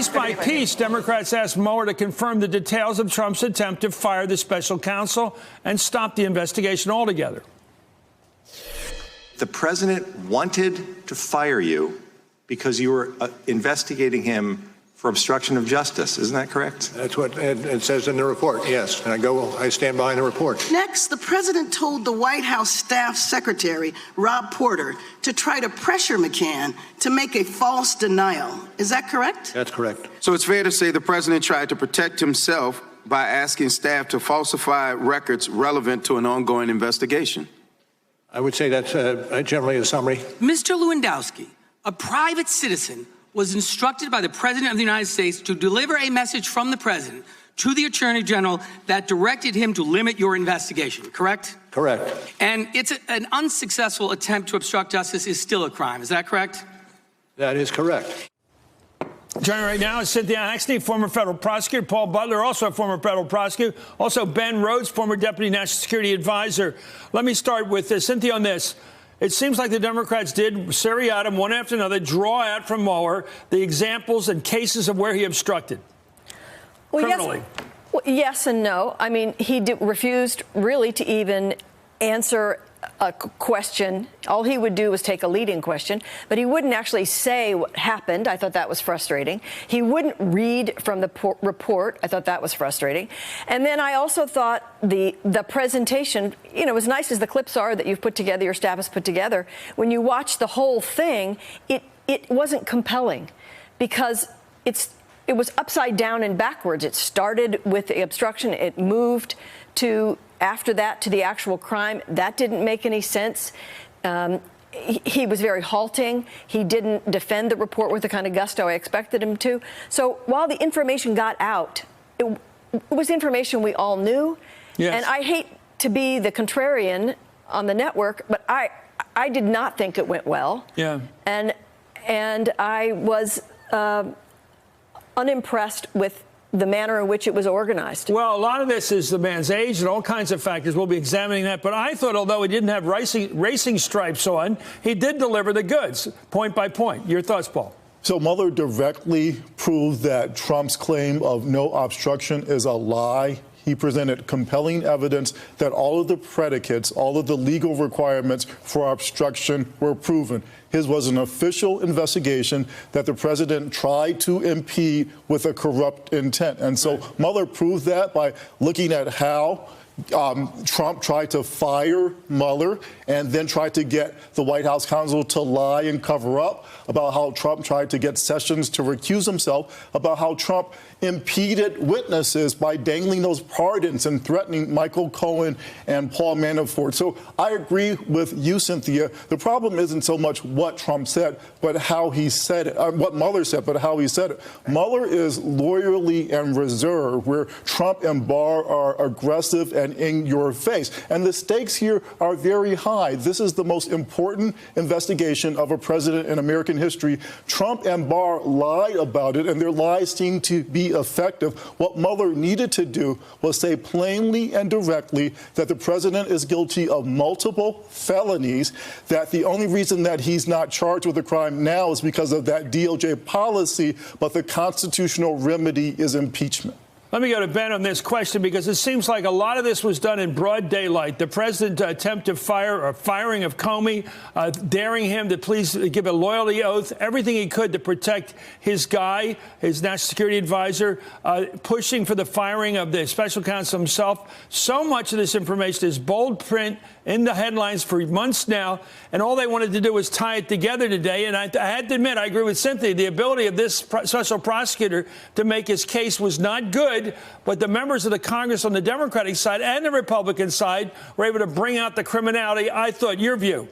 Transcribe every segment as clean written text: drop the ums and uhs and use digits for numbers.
Piece by piece, Democrats asked Mueller to confirm the details of Trump's attempt to fire the special counsel and stop the investigation altogether. The president wanted to fire you because you were investigating him for obstruction of justice. Isn't that correct? That's what it says in the report, yes. And I stand behind the report. Next, the president told the White House staff secretary, Rob Porter, to try to pressure McCann to make a false denial. Is that correct? That's correct. So it's fair to say the president tried to protect himself by asking staff to falsify records relevant to an ongoing investigation. I would say that's generally a summary. Mr. Lewandowski, a private citizen, was instructed by the President of the United States to deliver a message from the President to the Attorney General that directed him to limit your investigation, correct? Correct. And it's an unsuccessful attempt to obstruct justice is still a crime. Is that correct? That is correct. Joining right now is Cynthia Axne, former federal prosecutor, Paul Butler, also a former federal prosecutor, also Ben Rhodes, former deputy national security advisor. Let me start with Cynthia on this. It seems like the Democrats did seriatim one after another, draw out from Mueller the examples and cases of where he obstructed criminally. Yes and no. I mean, he refused really to even answer a question. All he would do was take a leading question, but he wouldn't actually say what happened. I thought that was frustrating. He wouldn't read from the report. I thought that was frustrating. And then I also thought the presentation, you know, as nice as the clips are that you've put together, your staff has put together, when you watch the whole thing, it wasn't compelling because it was upside down and backwards. It started with the obstruction. It moved to after that to the actual crime. That didn't make any sense. He was very halting. He didn't defend the report with the kind of gusto I expected him to. So while the information got out, it was information we all knew. Yes. And I hate to be the contrarian on the network, but I did not think it went well. Yeah. And I was unimpressed with the manner in which it was organized. Well, a lot of this is the man's age and all kinds of factors. We'll be examining that. But I thought, although he didn't have racing stripes on, he did deliver the goods, point by point. Your thoughts, Paul? So Mueller directly proved that Trump's claim of no obstruction is a lie. He presented compelling evidence that all of the predicates, all of the legal requirements for obstruction were proven. His was an official investigation that the president tried to impede with a corrupt intent. And so Mueller proved that by looking at how Trump tried to fire Mueller and then tried to get the White House counsel to lie and cover up, about how Trump tried to get Sessions to recuse himself, about how Trump impeded witnesses by dangling those pardons and threatening Michael Cohen and Paul Manafort. So I agree with you, Cynthia. The problem isn't so much what Trump said, but how he said it, what Mueller said, but how he said it. Mueller is lawyerly and reserved, where Trump and Barr are aggressive and in your face. And the stakes here are very high. This is the most important investigation of a president in American history. Trump and Barr lied about it, and their lies seem to be effective. What Mueller needed to do was say plainly and directly that the president is guilty of multiple felonies, that the only reason that he's not charged with a crime now is because of that DOJ policy, but the constitutional remedy is impeachment. Let me go to Ben on this question, because it seems like a lot of this was done in broad daylight. The president attempt to firing of Comey, daring him to please give a loyalty oath, everything he could to protect his guy, his national security advisor, pushing for the firing of the special counsel himself. So much of this information is bold print in the headlines for months now, and all they wanted to do was tie it together today. And I had to admit, I agree with Cynthia, the ability of this special prosecutor to make his case was not good, but the members of the Congress on the Democratic side and the Republican side were able to bring out the criminality. I thought, your view.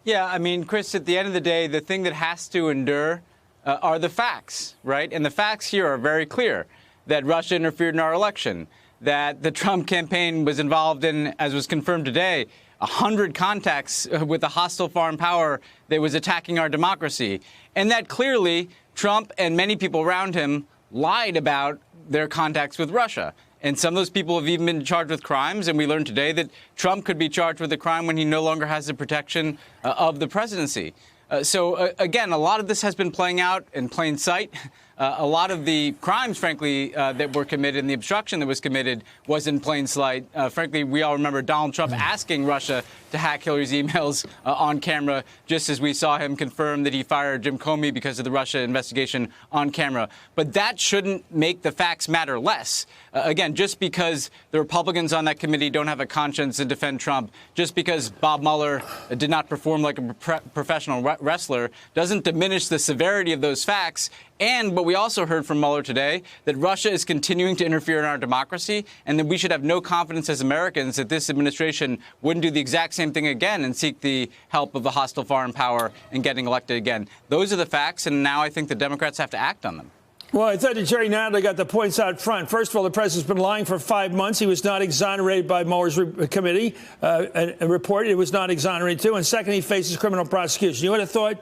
Yeah, I mean, Chris, at the end of the day, the thing that has to endure are the facts, right? And the facts here are very clear, that Russia interfered in our election, that the Trump campaign was involved in, as was confirmed today, 100 contacts with a hostile foreign power that was attacking our democracy, and that clearly Trump and many people around him lied about their contacts with Russia. And some of those people have even been charged with crimes. And we learned today that Trump could be charged with a crime when he no longer has the protection of the presidency. So, again, a lot of this has been playing out in plain sight. A lot of the crimes, frankly, that were committed and the obstruction that was committed was in plain sight. Frankly, we all remember Donald Trump asking Russia to hack Hillary's emails on camera, just as we saw him confirm that he fired Jim Comey because of the Russia investigation on camera. But that shouldn't make the facts matter less. Again, just because the Republicans on that committee don't have a conscience and defend Trump, just because Bob Mueller did not perform like a professional wrestler, doesn't diminish the severity of those facts. And what we also heard from Mueller today, that Russia is continuing to interfere in our democracy, and that we should have no confidence as Americans that this administration wouldn't do the exact same thing again and seek the help of a hostile foreign power in getting elected again. Those are the facts, and now I think the Democrats have to act on them. Well, I thought that Jerry Nadler got the points out front. First of all, the president's been lying for 5 months. He was not exonerated by Mueller's committee and report. It was not exonerated, too. And second, he faces criminal prosecution. You would have thought?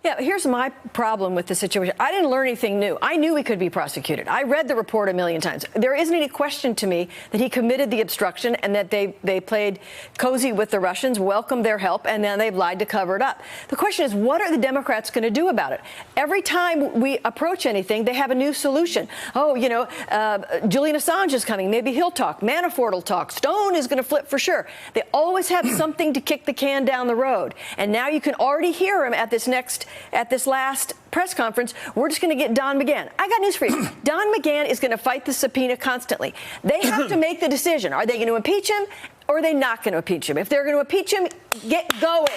Yeah, here's my problem with the situation. I didn't learn anything new. I knew he could be prosecuted. I read the report a million times. There isn't any question to me that he committed the obstruction and that they played cozy with the Russians, welcomed their help, and then they've lied to cover it up. The question is, what are the Democrats going to do about it? Every time we approach anything, they have a new solution. Oh, you know, Julian Assange is coming. Maybe he'll talk. Manafort will talk. Stone is going to flip for sure. They always have something to kick the can down the road. And now you can already hear him at this last press conference. We're just going to get Don McGahn. I got news for you. Don McGahn is going to fight the subpoena constantly. They have to make the decision. Are they going to impeach him or are they not going to impeach him? If they're going to impeach him, get going.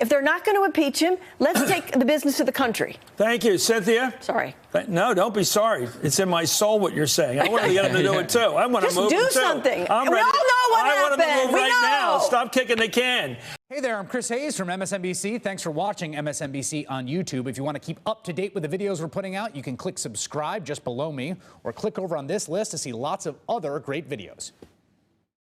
If they're not going to impeach him, let's take the business of the country. Thank you, Cynthia. Sorry. No, don't be sorry. It's in my soul what you're saying. I want to get him to do it, too. I want to move Just do too. something. I'm We ready. all know what I happened. want him to move We right now. know. Stop kicking the can. Hey there, I'm Chris Hayes from MSNBC. Thanks for watching MSNBC on YouTube. If you want to keep up to date with the videos we're putting out, you can click subscribe just below me or click over on this list to see lots of other great videos.